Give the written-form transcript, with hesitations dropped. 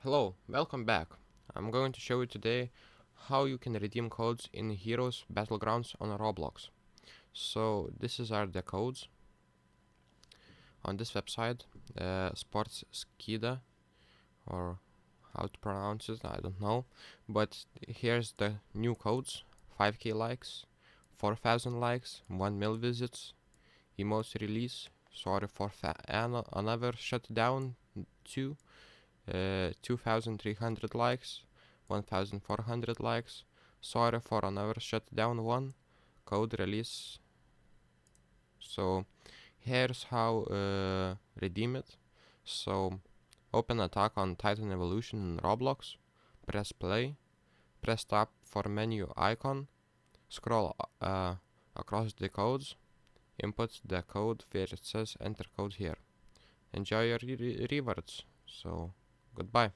Hello, welcome back. I'm going to show you today how you can redeem codes in Heroes Battlegrounds on Roblox. So this are the codes on this website, Sports Skida, or how to pronounce it, I don't know. But here's the new codes: 5k likes, 4000 likes, 1 mil visits, emotes release, sorry for another shutdown 2, 2300 likes, 1400 likes, sorry for another shutdown 1, code release. So here's how redeem it. So open attack on Titan Evolution in Roblox, press play, press tab for menu icon, scroll across the codes, input the code where it says enter code here. Enjoy your rewards. So goodbye.